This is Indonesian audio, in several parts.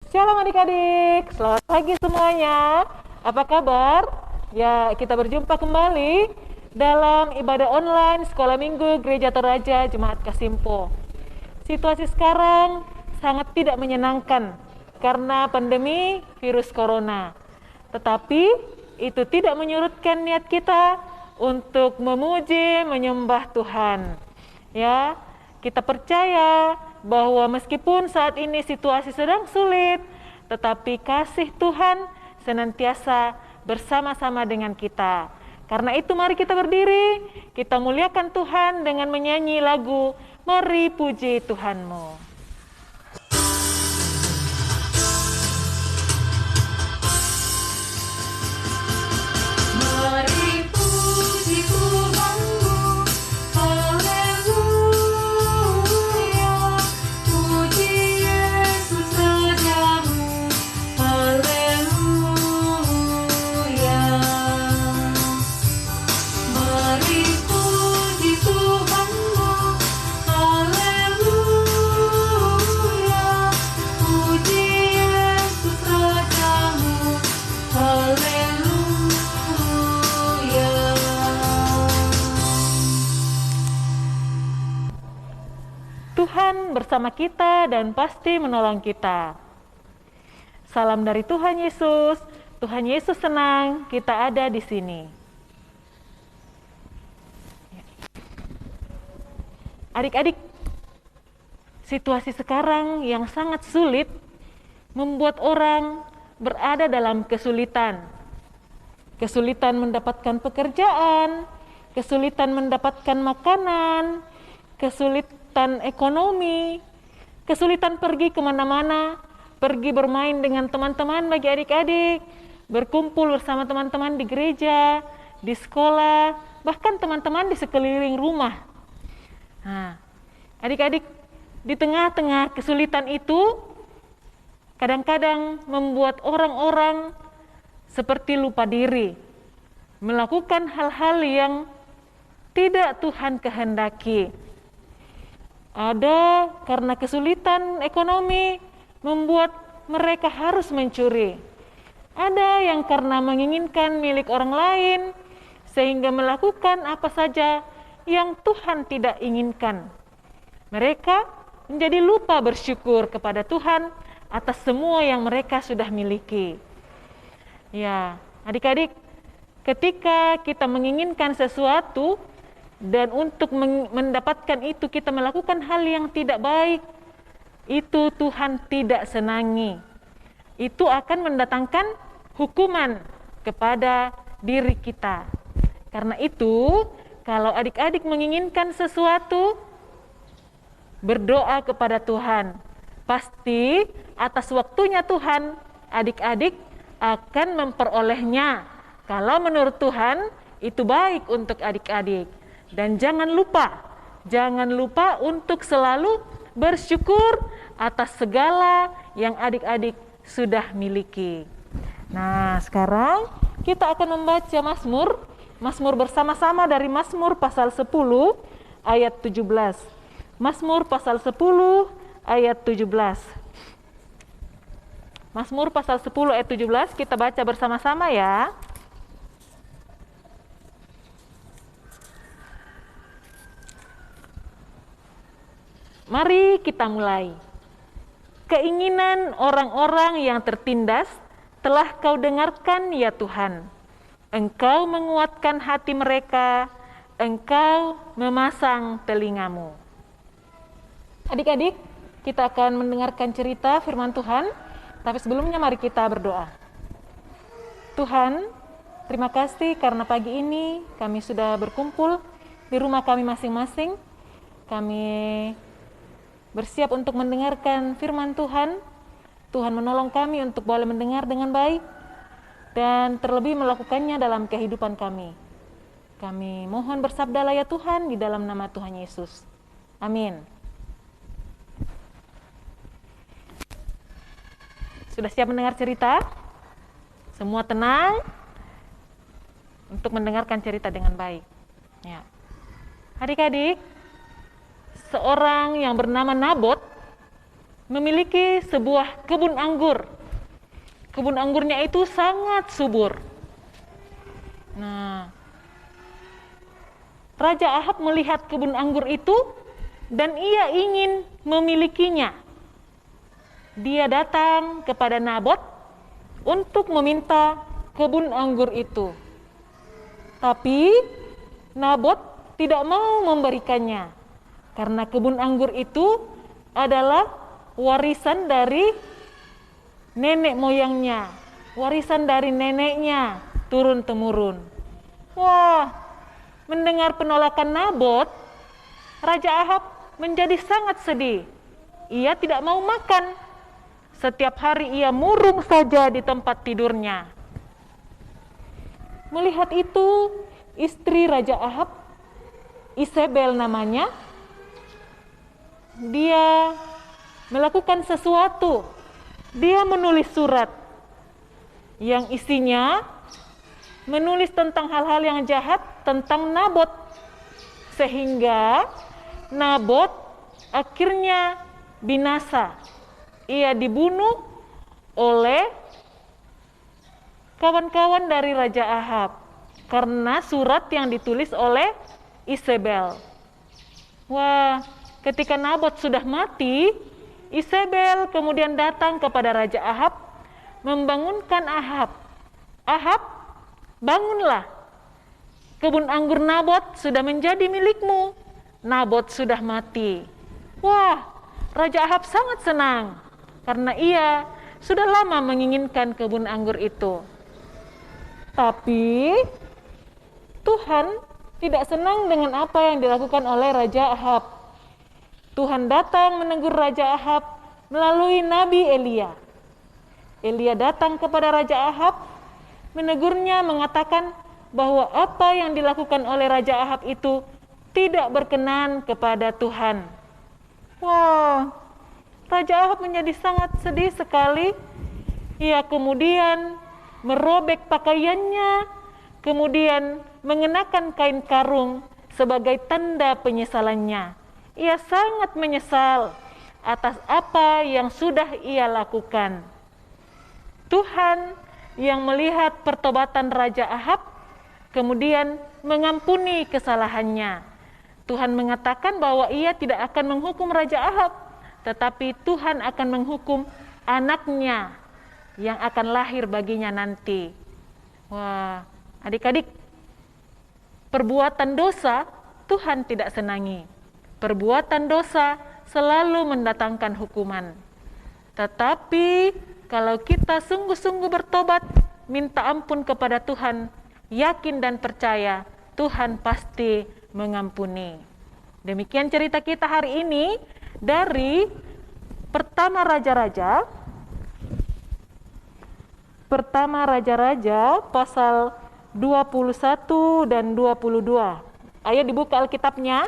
Shalom adik-adik, selamat pagi semuanya. Apa kabar? Ya, kita berjumpa kembali dalam ibadah online Sekolah Minggu Gereja Toraja Jemaat Kasimpo. Situasi sekarang sangat tidak menyenangkan karena pandemi virus corona. Tetapi itu tidak menyurutkan niat kita untuk memuji, menyembah Tuhan. Ya, kita percaya bahwa meskipun saat ini situasi sedang sulit, tetapi kasih Tuhan senantiasa bersama-sama dengan kita. Karena itu mari kita berdiri, kita muliakan Tuhan dengan menyanyi lagu Mari Puji Tuhanmu. Mari puji Tuhanmu, haleluya. Puji Yesus Rajamu, haleluya. Mari puji Tuhanmu, haleluya. Puji Yesus Rajamu, haleluya. Tuhan bersama kita dan pasti menolong kita. Salam dari Tuhan Yesus. Tuhan Yesus senang kita ada di sini. Adik-adik, situasi sekarang yang sangat sulit membuat orang berada dalam kesulitan. Kesulitan mendapatkan pekerjaan, kesulitan mendapatkan makanan, kesulitan ekonomi, kesulitan pergi kemana-mana, pergi bermain dengan teman-teman bagi adik-adik, berkumpul bersama teman-teman di gereja, di sekolah, bahkan teman-teman di sekeliling rumah. Nah, adik-adik, di tengah-tengah kesulitan itu, kadang-kadang membuat orang-orang seperti lupa diri, melakukan hal-hal yang tidak Tuhan kehendaki. Ada karena kesulitan ekonomi membuat mereka harus mencuri. Ada yang karena menginginkan milik orang lain sehingga melakukan apa saja yang Tuhan tidak inginkan. Mereka menjadi lupa bersyukur kepada Tuhan atas semua yang mereka sudah miliki. Ya, adik-adik, ketika kita menginginkan sesuatu dan untuk mendapatkan itu kita melakukan hal yang tidak baik, itu Tuhan tidak senangi. Itu akan mendatangkan hukuman kepada diri kita. Karena itu, kalau adik-adik menginginkan sesuatu, berdoa kepada Tuhan. Pasti atas waktunya Tuhan, adik-adik akan memperolehnya. Kalau menurut Tuhan, itu baik untuk adik-adik. Dan jangan lupa untuk selalu bersyukur atas segala yang adik-adik sudah miliki. Nah, sekarang kita akan membaca Mazmur bersama-sama dari Mazmur pasal 10 ayat 17. Mazmur pasal 10 ayat 17. Mazmur pasal 10 ayat 17 kita baca bersama-sama ya. Mari kita mulai. Keinginan orang-orang yang tertindas telah Kau dengarkan ya Tuhan. Engkau menguatkan hati mereka, Engkau memasang telingamu. Adik-adik, kita akan mendengarkan cerita firman Tuhan, tapi sebelumnya mari kita berdoa. Tuhan, terima kasih karena pagi ini kami sudah berkumpul di rumah kami masing-masing. Kami bersiap untuk mendengarkan firman Tuhan. Tuhan menolong kami untuk boleh mendengar dengan baik dan terlebih melakukannya dalam kehidupan kami. Kami mohon bersabdalah ya Tuhan di dalam nama Tuhan Yesus. Amin. Sudah siap mendengar cerita? Semua tenang untuk mendengarkan cerita dengan baik. Ya. Adik-adik, seorang yang bernama Nabot memiliki sebuah kebun anggur. Kebun anggurnya itu sangat subur. Nah, Raja Ahab melihat kebun anggur itu dan ia ingin memilikinya. Dia datang kepada Nabot untuk meminta kebun anggur itu. Tapi Nabot tidak mau memberikannya karena kebun anggur itu adalah warisan dari nenek moyangnya, warisan dari neneknya turun-temurun. Wah, mendengar penolakan Nabot, Raja Ahab menjadi sangat sedih. Ia tidak mau makan. Setiap hari ia murung saja di tempat tidurnya. Melihat itu, istri Raja Ahab, Isabel namanya, dia melakukan sesuatu. Dia menulis surat yang isinya menulis tentang hal-hal yang jahat tentang Nabot, sehingga Nabot akhirnya binasa. Ia dibunuh oleh kawan-kawan dari Raja Ahab karena surat yang ditulis oleh Isabel. Wah, ketika Nabot sudah mati, Isabel kemudian datang kepada Raja Ahab, membangunkan Ahab. Ahab, bangunlah. Kebun anggur Nabot sudah menjadi milikmu. Nabot sudah mati. Wah, Raja Ahab sangat senang karena ia sudah lama menginginkan kebun anggur itu. Tapi Tuhan tidak senang dengan apa yang dilakukan oleh Raja Ahab. Tuhan datang menegur Raja Ahab melalui Nabi Elia. Elia datang kepada Raja Ahab, menegurnya, mengatakan bahwa apa yang dilakukan oleh Raja Ahab itu tidak berkenan kepada Tuhan. Wah, Raja Ahab menjadi sangat sedih sekali. Ia kemudian merobek pakaiannya, kemudian mengenakan kain karung sebagai tanda penyesalannya. Ia sangat menyesal atas apa yang sudah ia lakukan. Tuhan yang melihat pertobatan Raja Ahab kemudian mengampuni kesalahannya. Tuhan mengatakan bahwa ia tidak akan menghukum Raja Ahab, tetapi Tuhan akan menghukum anaknya yang akan lahir baginya nanti. Wah, adik-adik, perbuatan dosa Tuhan tidak senangi. Perbuatan dosa selalu mendatangkan hukuman. Tetapi kalau kita sungguh-sungguh bertobat, minta ampun kepada Tuhan, yakin dan percaya, Tuhan pasti mengampuni. Demikian cerita kita hari ini dari Pertama Raja-Raja pasal 21 dan 22. Ayo dibuka Alkitabnya.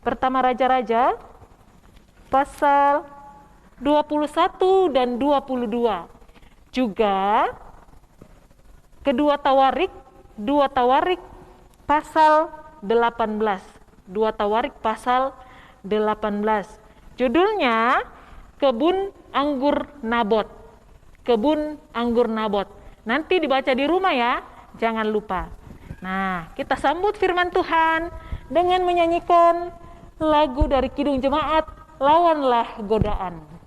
Pertama Raja-Raja pasal 21 dan 22. Juga kedua Tawarik pasal 18. 2 Tawarik pasal 18. Judulnya Kebun Anggur Nabot. Kebun Anggur Nabot. Nanti dibaca di rumah ya, jangan lupa. Nah, kita sambut firman Tuhan dengan menyanyikan lagu dari Kidung Jemaat, Lawanlah Godaan.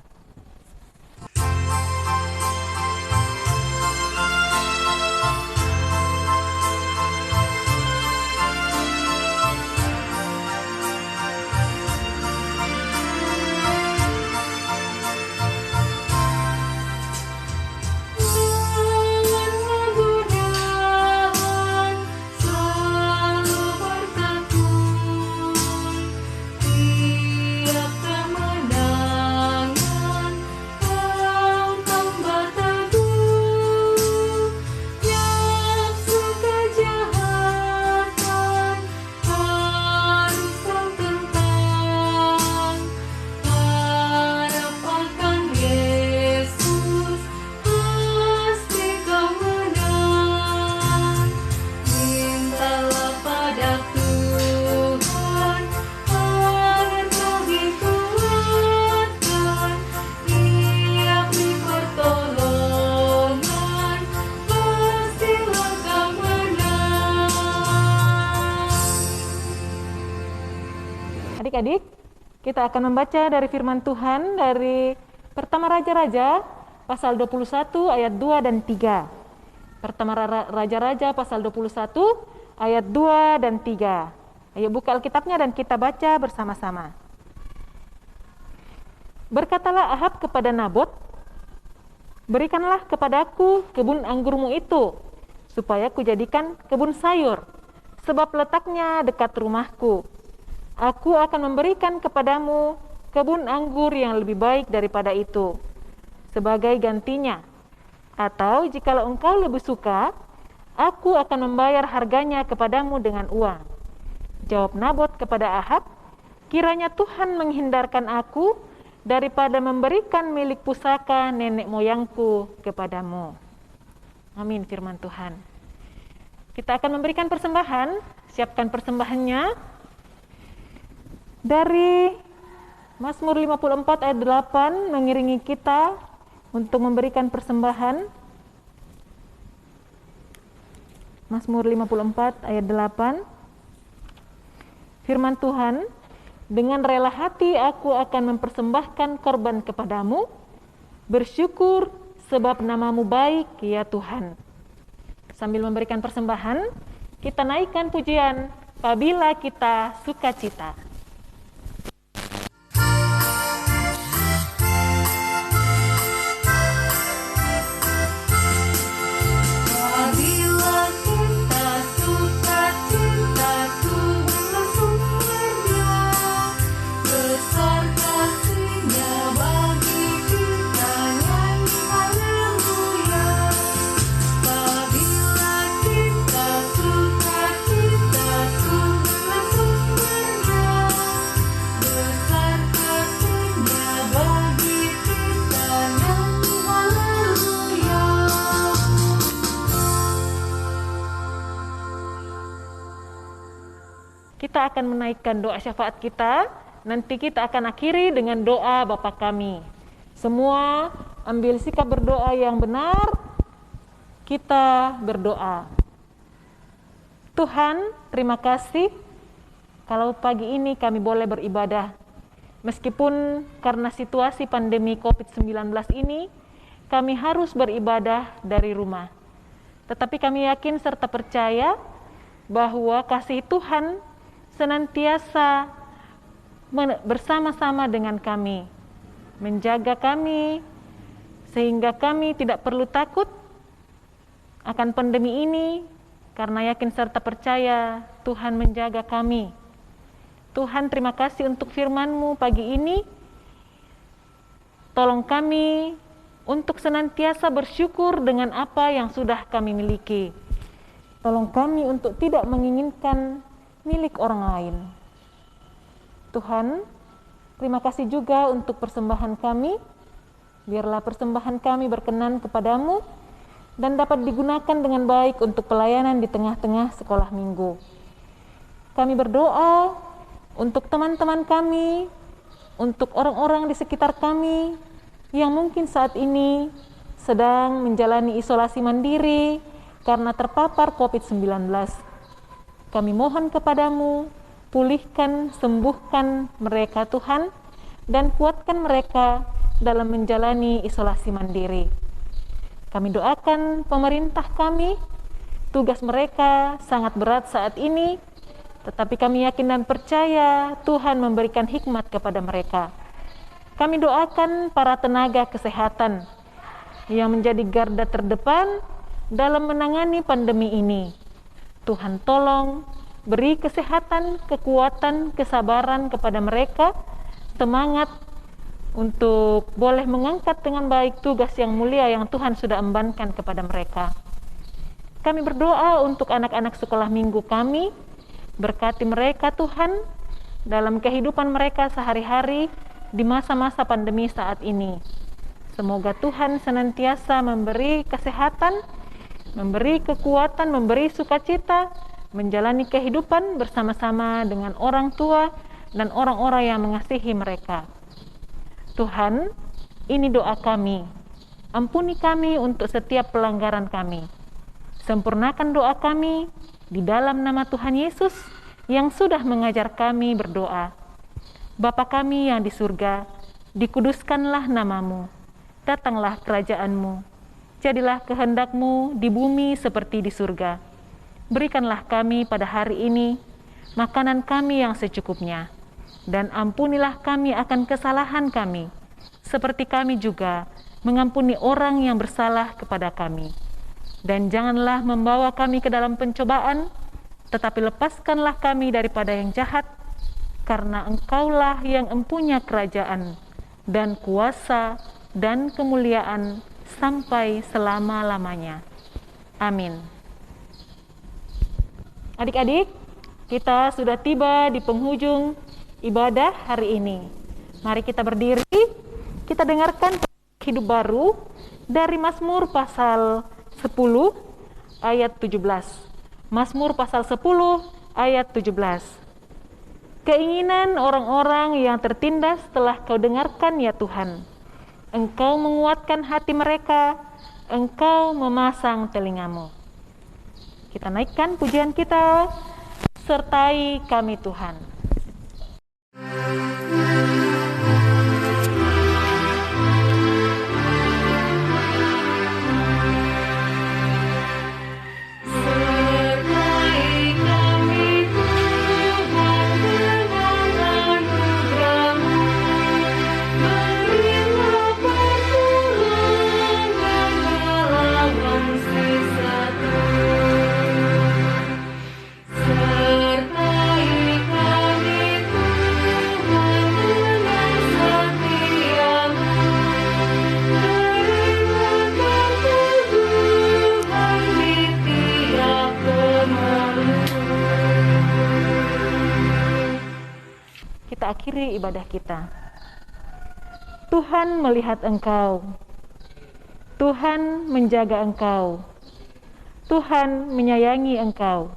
Tiap kemenangan adik-adik, kita akan membaca dari firman Tuhan dari Pertama Raja-Raja pasal 21 ayat 2 dan 3. Pertama Raja-Raja pasal 21 ayat 2 dan 3. Ayo buka Alkitabnya dan kita baca bersama-sama. Berkatalah Ahab kepada Nabot, "Berikanlah kepadaku kebun anggurmu itu, supaya kujadikan kebun sayur, sebab letaknya dekat rumahku. Aku akan memberikan kepadamu kebun anggur yang lebih baik daripada itu, sebagai gantinya. Atau jikalau engkau lebih suka, aku akan membayar harganya kepadamu dengan uang." Jawab Nabot kepada Ahab, "Kiranya Tuhan menghindarkan aku daripada memberikan milik pusaka nenek moyangku kepadamu." Amin, firman Tuhan. Kita akan memberikan persembahan. Siapkan persembahannya dari Mazmur 54 ayat 8 mengiringi kita untuk memberikan persembahan. Mazmur 54 ayat 8. Firman Tuhan, "Dengan rela hati aku akan mempersembahkan korban kepadamu, bersyukur sebab namamu baik ya Tuhan." Sambil memberikan persembahan, kita naikkan pujian "Apabila Kita Sukacita." Apabila kita sukacita, Tuhanlah sumbernya. Besar kasih-Nya bagi kita, nyanyi haleluya. Apabila kita sukacita, Tuhanlah sumbernya. Besar kasih-Nya bagi kita, nyanyi haleluya. Kita akan menaikkan doa syafaat kita. Nanti kita akan akhiri dengan doa Bapa kami. Semua ambil sikap berdoa yang benar. Kita berdoa. Tuhan, terima kasih kalau pagi ini kami boleh beribadah. Meskipun karena situasi pandemi COVID-19 ini, kami harus beribadah dari rumah. Tetapi kami yakin serta percaya bahwa kasih Tuhan senantiasa bersama-sama dengan kami, menjaga kami, sehingga kami tidak perlu takut akan pandemi ini, karena yakin serta percaya Tuhan menjaga kami. Tuhan, terima kasih untuk firman-Mu pagi ini. Tolong kami untuk senantiasa bersyukur dengan apa yang sudah kami miliki. Tolong kami untuk tidak menginginkan milik orang lain. Tuhan, terima kasih juga untuk persembahan kami. Biarlah persembahan kami berkenan kepadamu dan dapat digunakan dengan baik untuk pelayanan di tengah-tengah sekolah minggu. Kami berdoa untuk teman-teman kami, untuk orang-orang di sekitar kami yang mungkin saat ini sedang menjalani isolasi mandiri karena terpapar COVID-19. Kami mohon kepadamu, pulihkan, sembuhkan mereka Tuhan, dan kuatkan mereka dalam menjalani isolasi mandiri. Kami doakan pemerintah kami, tugas mereka sangat berat saat ini, tetapi kami yakin dan percaya Tuhan memberikan hikmat kepada mereka. Kami doakan para tenaga kesehatan yang menjadi garda terdepan dalam menangani pandemi ini. Tuhan tolong beri kesehatan, kekuatan, kesabaran kepada mereka, semangat untuk boleh mengangkat dengan baik tugas yang mulia yang Tuhan sudah embankan kepada mereka. Kami berdoa untuk anak-anak sekolah minggu kami, berkati mereka Tuhan dalam kehidupan mereka sehari-hari di masa-masa pandemi saat ini. Semoga Tuhan senantiasa memberi kesehatan, memberi kekuatan, memberi sukacita, menjalani kehidupan bersama-sama dengan orang tua dan orang-orang yang mengasihi mereka. Tuhan, ini doa kami. Ampuni kami untuk setiap pelanggaran kami. Sempurnakan doa kami di dalam nama Tuhan Yesus yang sudah mengajar kami berdoa. Bapa kami yang di surga, dikuduskanlah namamu, datanglah kerajaanmu, jadilah kehendak-Mu di bumi seperti di surga. Berikanlah kami pada hari ini makanan kami yang secukupnya, dan ampunilah kami akan kesalahan kami, seperti kami juga mengampuni orang yang bersalah kepada kami. Dan janganlah membawa kami ke dalam pencobaan, tetapi lepaskanlah kami daripada yang jahat, karena Engkaulah yang empunya kerajaan, dan kuasa, dan kemuliaan, sampai selama-lamanya. Amin. Adik-adik, kita sudah tiba di penghujung ibadah hari ini. Mari kita berdiri, kita dengarkan hidup baru dari Mazmur pasal 10 ayat 17. Mazmur pasal 10 ayat 17. Keinginan orang-orang yang tertindas telah Kau dengarkan ya Tuhan. Engkau menguatkan hati mereka, Engkau memasang telingamu. Kita naikkan pujian kita, sertai kami Tuhan. Kita akhiri ibadah kita. Tuhan melihat engkau, Tuhan menjaga engkau, Tuhan menyayangi engkau.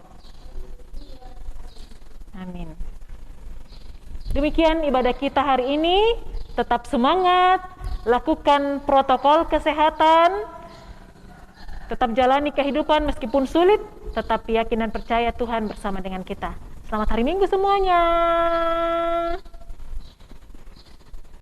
Amin. Demikian ibadah kita hari ini. Tetap semangat, lakukan protokol kesehatan, tetap jalani kehidupan meskipun sulit, tetap yakin dan percaya Tuhan bersama dengan kita. Selamat hari Minggu semuanya.